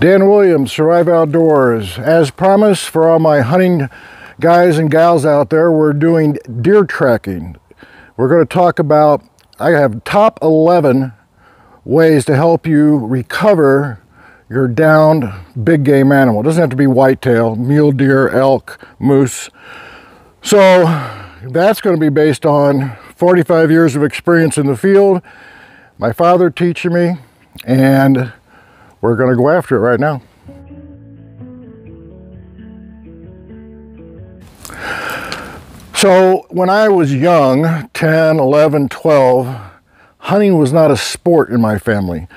Dan Williams, Survive Outdoors. As promised, for all my hunting guys and gals out there, we're doing deer tracking. We're going to talk about, I have top 11 ways to help you recover your downed big game animal. It doesn't have to be whitetail, mule deer, elk, moose. So that's going to be based on 45 years of experience in the field, my father teaching me, and we're going to go after it right now. So when I was young, 10, 11, 12, hunting was not a sport in my family.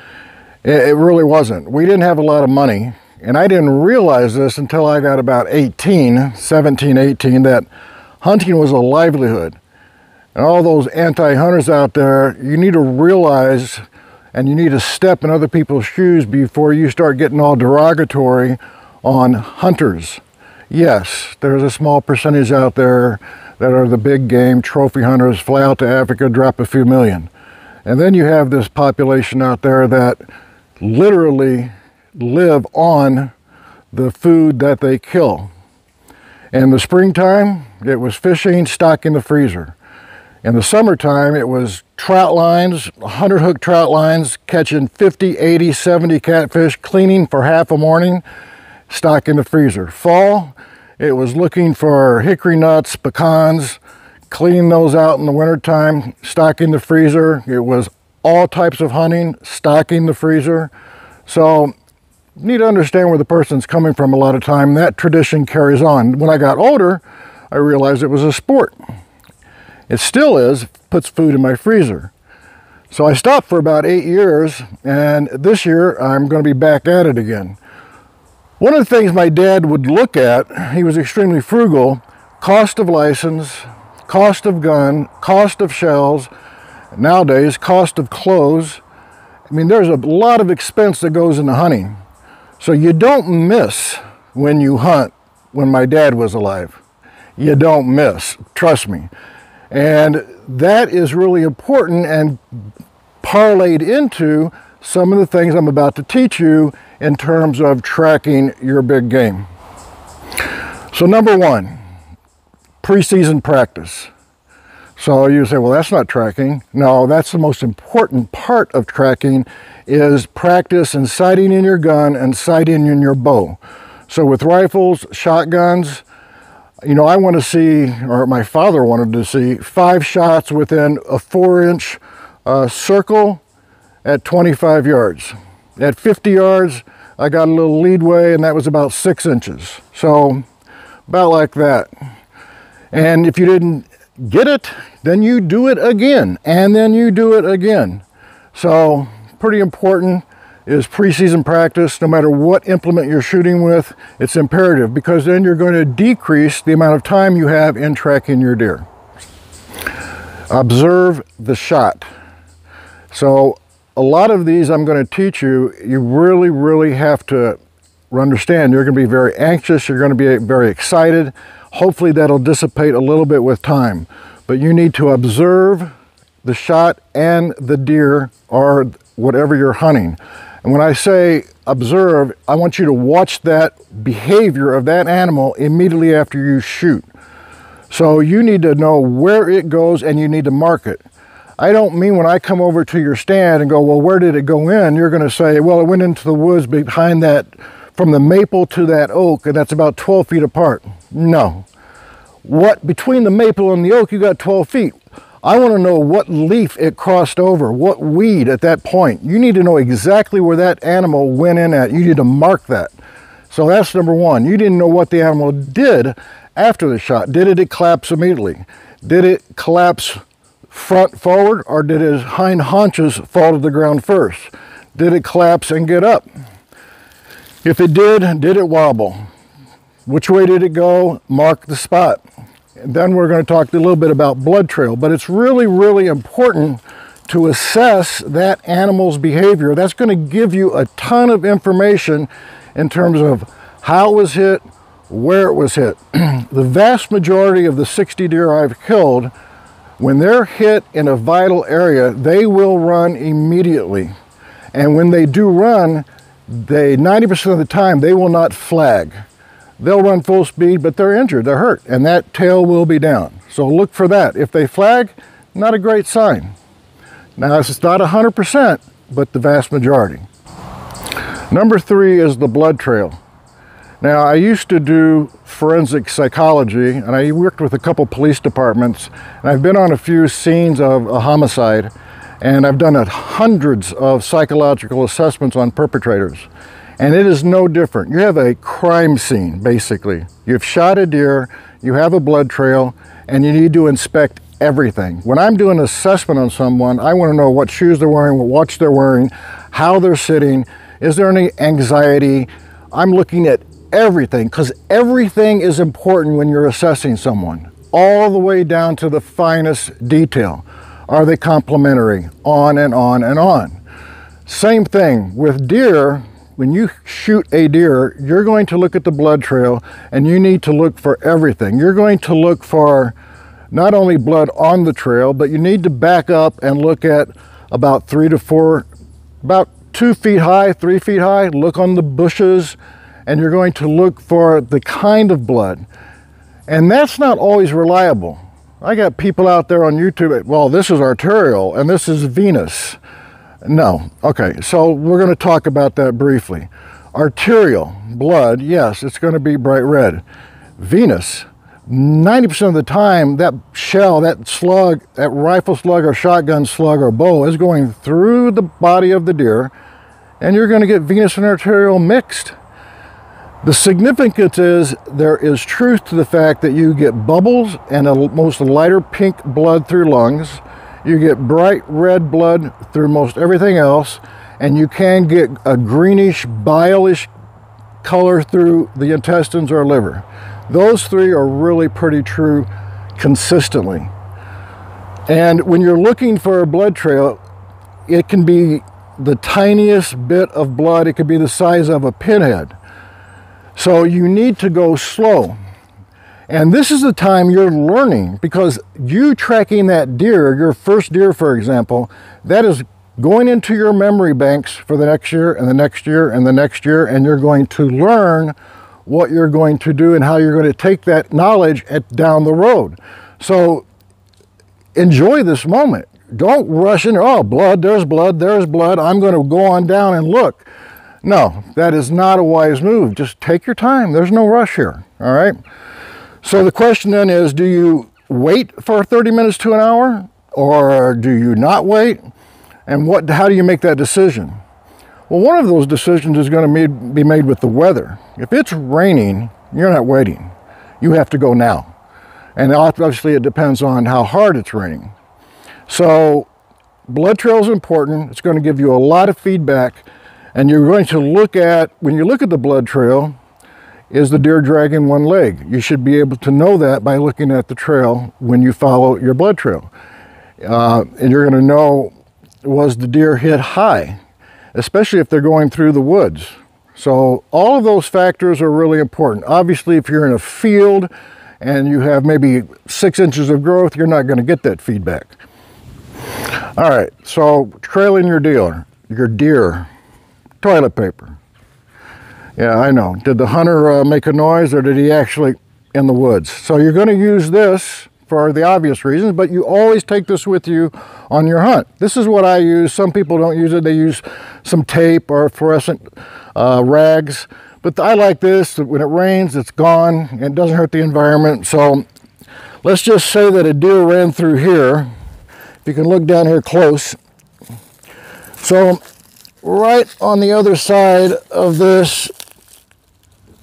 It really wasn't. We didn't have a lot of money, and I didn't realize this until I got about 17, 18, that hunting was a livelihood. And all those anti-hunters out there, you need to realize and you need to step in other people's shoes before you start getting all derogatory on hunters. Yes, there's a small percentage out there that are the big game trophy hunters, fly out to Africa, drop a few million. And then you have this population out there that literally live on the food that they kill. In the springtime, it was fishing, stocking the freezer. In the summertime, it was trout lines, 100 hook trout lines, catching 50, 80, 70 catfish, cleaning for half a morning, stocking the freezer. Fall, it was looking for hickory nuts, pecans, cleaning those out in the wintertime, stocking the freezer. It was all types of hunting, stocking the freezer. So you need to understand where the person's coming from a lot of time. That tradition carries on. When I got older, I realized it was a sport. It still is, puts food in my freezer. So I stopped for about 8 years, and this year I'm going to be back at it again. One of the things my dad would look at, he was extremely frugal, cost of license, cost of gun, cost of shells, nowadays cost of clothes. I mean, there's a lot of expense that goes into hunting. So you don't miss when you hunt when my dad was alive. You don't miss, trust me. And that is really important and parlayed into some of the things I'm about to teach you in terms of tracking your big game. So number one, preseason practice. So you say, well, that's not tracking. No, that's the most important part of tracking is practice and sighting in your gun and sighting in your bow. So with rifles, shotguns, you know, I want to see, or my father wanted to see, 5 shots within a 4-inch circle at 25 yards. At 50 yards, I got a little leadway, and that was about 6 inches. So about like that. And if you didn't get it, then you do it again, and then you do it again. So pretty important is preseason practice. No matter what implement you're shooting with, it's imperative, because then you're going to decrease the amount of time you have in tracking your deer. Observe the shot. So a lot of these I'm going to teach you, you really have to understand. You're going to be very anxious, you're going to be very excited. Hopefully that'll dissipate a little bit with time, but you need to observe the shot and the deer or whatever you're hunting. And when I say observe, I want you to watch that behavior of that animal immediately after you shoot. So you need to know where it goes and you need to mark it. I don't mean when I come over to your stand and go, well, where did it go in? You're going to say, well, it went into the woods behind that, from the maple to that oak, and that's about 12 feet apart. No. What, between the maple and the oak, you got 12 feet. I want to know what leaf it crossed over, what weed at that point. You need to know exactly where that animal went in at. You need to mark that. So that's number one. You didn't know what the animal did after the shot. Did it collapse immediately? Did it collapse front forward, or did his hind haunches fall to the ground first? Did it collapse and get up? If it did it wobble? Which way did it go? Mark the spot. And then we're going to talk a little bit about blood trail, but it's really important to assess that animal's behavior. That's going to give you a ton of information in terms of how it was hit, where it was hit. The vast majority of the 60 deer I've killed, when they're hit in a vital area, they will run immediately. And when they do run, they will run 100% 90% of the time, they will not flag. They'll run full speed, but they're injured, they're hurt, and that tail will be down. So look for that. If they flag, not a great sign. Now, it's not 100%, but the vast majority. Number 3 is the blood trail. Now, I used to do forensic psychology, and I worked with a couple police departments, and I've been on a few scenes of a homicide, and I've done hundreds of psychological assessments on perpetrators. And it is no different. You have a crime scene, basically. You've shot a deer, you have a blood trail, and you need to inspect everything. When I'm doing an assessment on someone, I want to know what shoes they're wearing, what watch they're wearing, how they're sitting, is there any anxiety? I'm looking at everything, because everything is important when you're assessing someone, all the way down to the finest detail. Are they complimentary? On and on and on. Same thing with deer. When you shoot a deer, you're going to look at the blood trail, and you need to look for everything. You're going to look for not only blood on the trail, but you need to back up and look at about 3 to 4, about 2 feet high, 3 feet high, look on the bushes, and you're going to look for the kind of blood. And that's not always reliable. I got people out there on YouTube, well, this is arterial and this is venous. No. Okay, so we're going to talk about that briefly. Arterial blood, yes, it's going to be bright red. Venous, 90% of the time, that shell, that slug, that rifle slug or shotgun slug or bow is going through the body of the deer, and you're going to get venous and arterial mixed. The significance is there is truth to the fact that you get bubbles and a most lighter pink blood through lungs. You get bright red blood through most everything else, and you can get a greenish, bile-ish color through the intestines or liver. Those 3 are really pretty true consistently. And when you're looking for a blood trail, it can be the tiniest bit of blood. It could be the size of a pinhead. So you need to go slow. And this is the time you're learning, because you tracking that deer, your first deer, for example, that is going into your memory banks for the next year and the next year and the next year, and you're going to learn what you're going to do and how you're going to take that knowledge down the road. So enjoy this moment. Don't rush in, oh, blood, there's blood, there's blood, I'm going to go on down and look. No, that is not a wise move. Just take your time. There's no rush here, all right? So the question then is, do you wait for 30 minutes to an hour, or do you not wait? And how do you make that decision? Well, one of those decisions is going to be made with the weather. If it's raining, you're not waiting. You have to go now. And obviously it depends on how hard it's raining. So blood trail is important. It's going to give you a lot of feedback. And you're going to look at, when you look at the blood trail, is the deer dragging one leg? You should be able to know that by looking at the trail when you follow your blood trail. And you're going to know, was the deer hit high, especially if they're going through the woods. So all of those factors are really important. Obviously, if you're in a field and you have maybe 6 inches of growth, you're not going to get that feedback. All right, so trailing your deer, toilet paper. Yeah, I know. Did the hunter make a noise, or did he actually in the woods? So you're going to use this for the obvious reasons, but you always take this with you on your hunt. This is what I use. Some people don't use it. They use some tape or fluorescent rags. But I like this. When it rains, it's gone, and it doesn't hurt the environment. So let's just say that a deer ran through here. You can look down here close. So right on the other side of this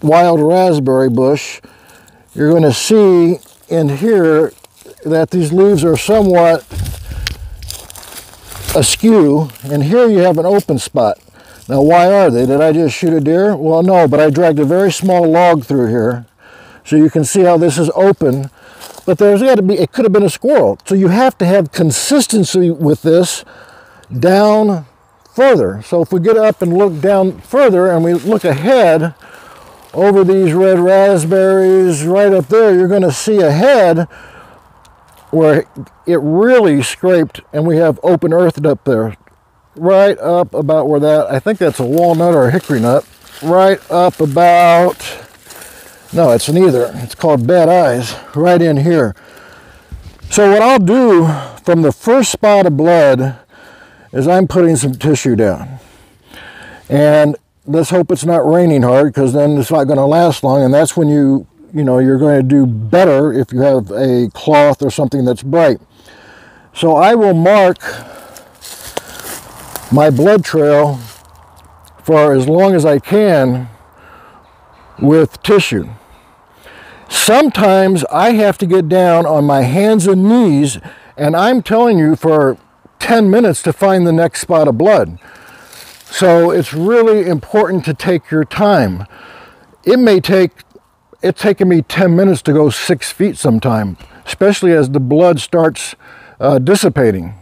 wild raspberry bush, you're going to see in here that these leaves are somewhat askew, and here you have an open spot. Now, why are they? Did I just shoot a deer? Well, no, but I dragged a very small log through here, so you can see how this is open. But there's got to be, it could have been a squirrel. So you have to have consistency with this down further. So if we get up and look down further and we look ahead over these red raspberries right up there, you're going to see a head where it really scraped, and we have open earth up there. right up about where that, I think that's a walnut or a hickory nut, right up about, no, it's neither. It's called bad eyes, right in here. So what I'll do from the first spot of blood is I'm putting some tissue down. And let's hope it's not raining hard, because then it's not going to last long, and that's when you're going to do better if you have a cloth or something that's bright. So I will mark my blood trail for as long as I can with tissue. Sometimes I have to get down on my hands and knees, and I'm telling you, for 10 minutes to find the next spot of blood. So it's really important to take your time. It's taken me 10 minutes to go 6 feet sometime, especially as the blood starts dissipating.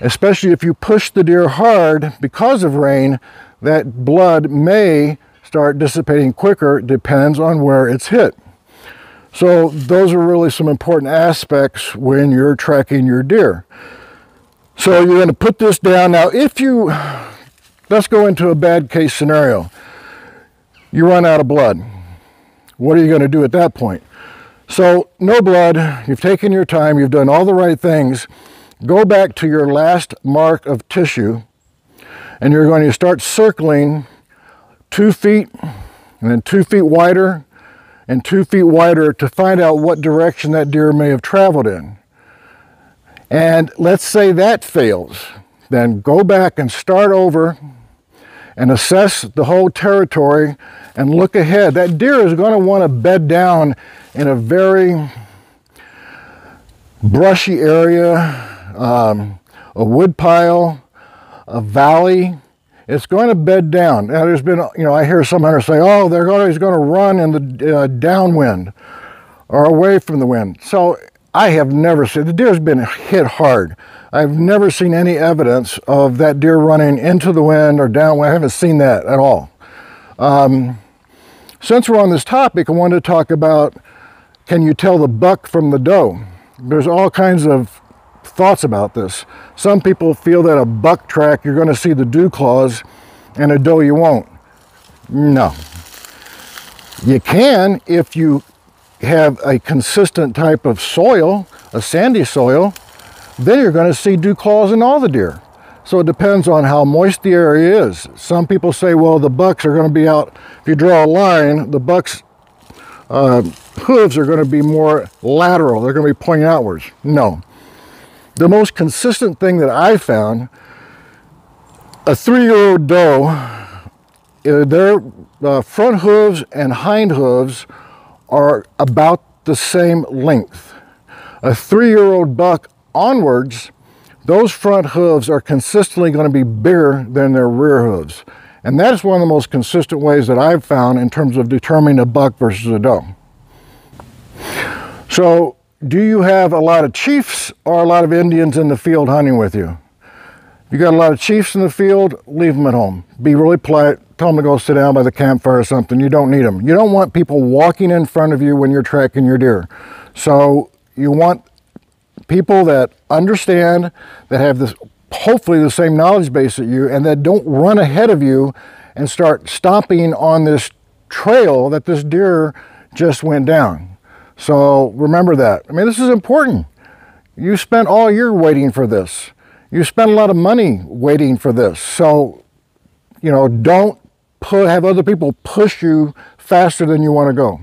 Especially if you push the deer hard because of rain, that blood may start dissipating quicker, depends on where it's hit. So those are really some important aspects when you're tracking your deer. So you're going to put this down. Now let's go into a bad case scenario. You run out of blood. What are you going to do at that point? So no blood, you've taken your time, you've done all the right things. Go back to your last mark of tissue, and you're going to start circling 2 feet, and then 2 feet wider, and 2 feet wider to find out what direction that deer may have traveled in. And let's say that fails. Then go back and start over and assess the whole territory and look ahead. That deer is going to want to bed down in a very brushy area, a wood pile, a valley. It's going to bed down. Now there's been, I hear some hunters say, oh, they're always going to run in the downwind or away from the wind. So I have never seen, the deer's been hit hard. I've never seen any evidence of that deer running into the wind or downwind. I haven't seen that at all. Since we're on this topic, I wanted to talk about, can you tell the buck from the doe? There's all kinds of thoughts about this. Some people feel that a buck track, you're going to see the dew claws, and a doe you won't. No. You can if you have a consistent type of soil, a sandy soil, then you're going to see dew claws in all the deer. So it depends on how moist the area is. Some people say, well, the bucks are going to be out, if you draw a line, the bucks' hooves are going to be more lateral. They're going to be pointing outwards. No. The most consistent thing that I found, a 3-year-old doe, their front hooves and hind hooves are about the same length. A 3-year-old buck onwards, those front hooves are consistently going to be bigger than their rear hooves. And that is one of the most consistent ways that I've found in terms of determining a buck versus a doe. So, do you have a lot of chiefs or a lot of Indians in the field hunting with you? If you got a lot of chiefs in the field, leave them at home. Be really polite. Tell them to go sit down by the campfire or something. You don't need them. You don't want people walking in front of you when you're tracking your deer. So you want people that understand, that have this, hopefully the same knowledge base as you, and that don't run ahead of you and start stomping on this trail that this deer just went down. So remember that. I mean, this is important. You spent all year waiting for this. You spent a lot of money waiting for this. So, don't have other people push you faster than you want to go.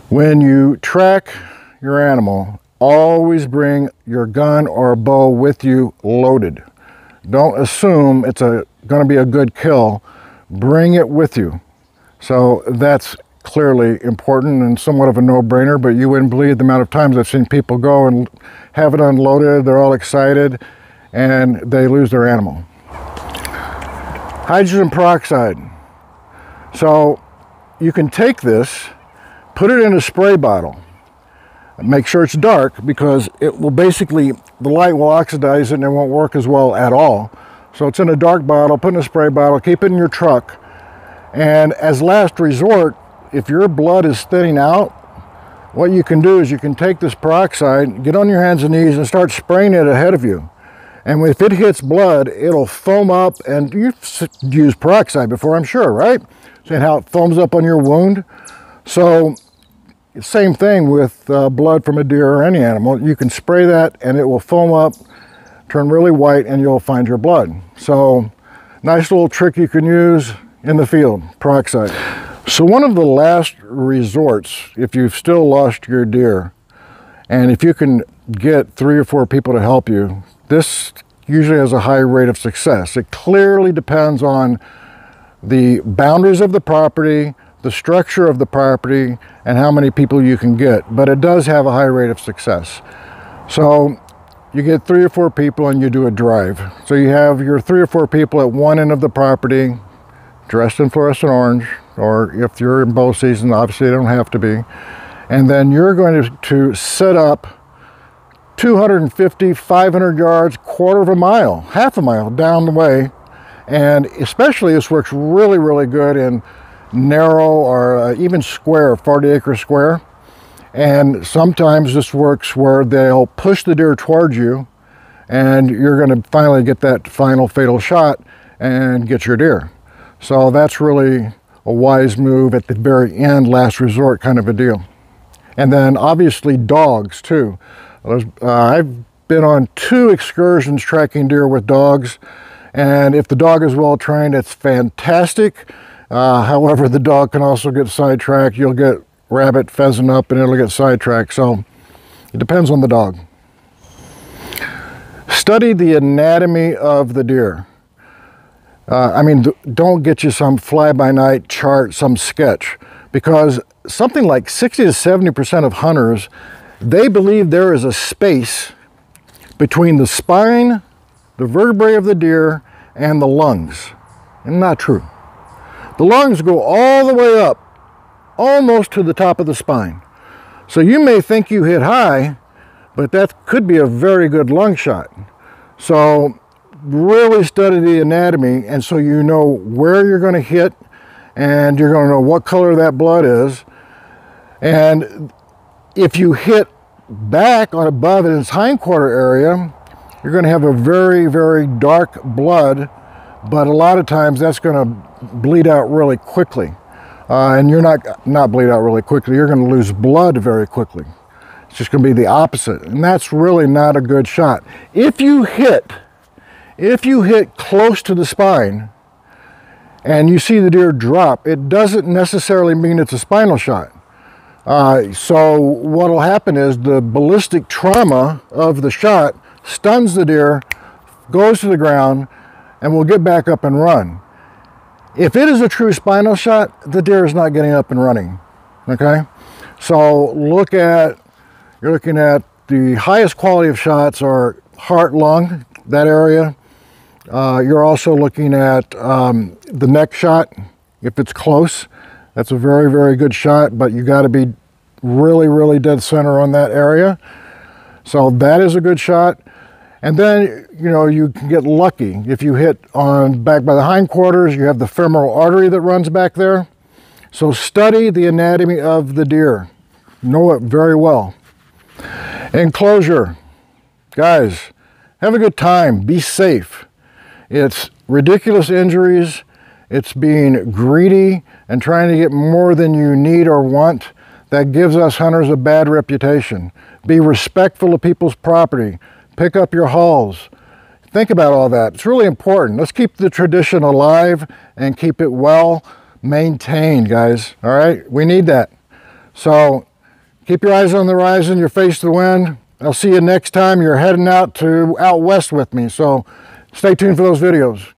When you track your animal, always bring your gun or a bow with you loaded. Don't assume it's going to be a good kill. Bring it with you. So that's clearly important and somewhat of a no-brainer, but you wouldn't believe the amount of times I've seen people go and have it unloaded, they're all excited, and they lose their animal. Hydrogen peroxide. So you can take this, put it in a spray bottle, make sure it's dark, because it will basically, the light will oxidize it and it won't work as well at all. So it's in a dark bottle, put in a spray bottle, keep it in your truck, and as last resort, if your blood is thinning out, what you can do is you can take this peroxide, get on your hands and knees and start spraying it ahead of you. And if it hits blood, it'll foam up, and you've used peroxide before, I'm sure, right? Seeing how it foams up on your wound? So, same thing with blood from a deer or any animal. You can spray that and it will foam up, turn really white, and you'll find your blood. So, nice little trick you can use in the field, peroxide. So one of the last resorts, if you've still lost your deer, and if you can get 3 or 4 people to help you, this usually has a high rate of success. It clearly depends on the boundaries of the property, the structure of the property, and how many people you can get. But it does have a high rate of success. So you get 3 or 4 people and you do a drive. So you have your 3 or 4 people at one end of the property, dressed in fluorescent orange, or if you're in bow season, obviously they don't have to be. And then you're going to set up 250, 500 yards, quarter of a mile, half a mile down the way. And especially this works really, really good in narrow or even square, 40-acre square. And sometimes this works where they'll push the deer towards you and you're going to finally get that final fatal shot and get your deer. So that's really a wise move at the very end, last resort kind of a deal. And then obviously dogs too. I've been on 2 excursions tracking deer with dogs, and if the dog is well trained, it's fantastic. However, the dog can also get sidetracked. You'll get rabbit, pheasant up, and it'll get sidetracked. So it depends on the dog. Study the anatomy of the deer. I mean, don't get you some fly-by-night chart, some sketch, because something like 60 to 70% of hunters, they believe there is a space between the spine, the vertebrae of the deer, and the lungs. And not true. The lungs go all the way up, almost to the top of the spine. So you may think you hit high, but that could be a very good lung shot. So really study the anatomy, and so you know where you're going to hit, and you're going to know what color that blood is. And if you hit back on above in its hindquarter area, you're going to have a very, very dark blood, but a lot of times that's going to bleed out really quickly. And you're not bleed out really quickly, you're going to lose blood very quickly. It's just going to be the opposite, and that's really not a good shot. If you hit close to the spine and you see the deer drop, it doesn't necessarily mean it's a spinal shot. So what will happen is the ballistic trauma of the shot stuns the deer, goes to the ground, and will get back up and run. If it is a true spinal shot, the deer is not getting up and running, okay? So you're looking at the highest quality of shots are heart, lung, that area. You're also looking at the neck shot, if it's close. That's a very, very good shot, but you got to be really, really dead center on that area. So that is a good shot. And then, you know, you can get lucky. If you hit on back by the hindquarters, you have the femoral artery that runs back there. So study the anatomy of the deer. Know it very well. In closure, guys, have a good time. Be safe. It's ridiculous injuries. It's being greedy and trying to get more than you need or want that gives us hunters a bad reputation. Be respectful of people's property. Pick up your hauls. Think about all that. It's really important. Let's keep the tradition alive and keep it well maintained, guys. All right? We need that. So keep your eyes on the horizon, your face to the wind. I'll see you next time you're heading out west with me. So stay tuned for those videos.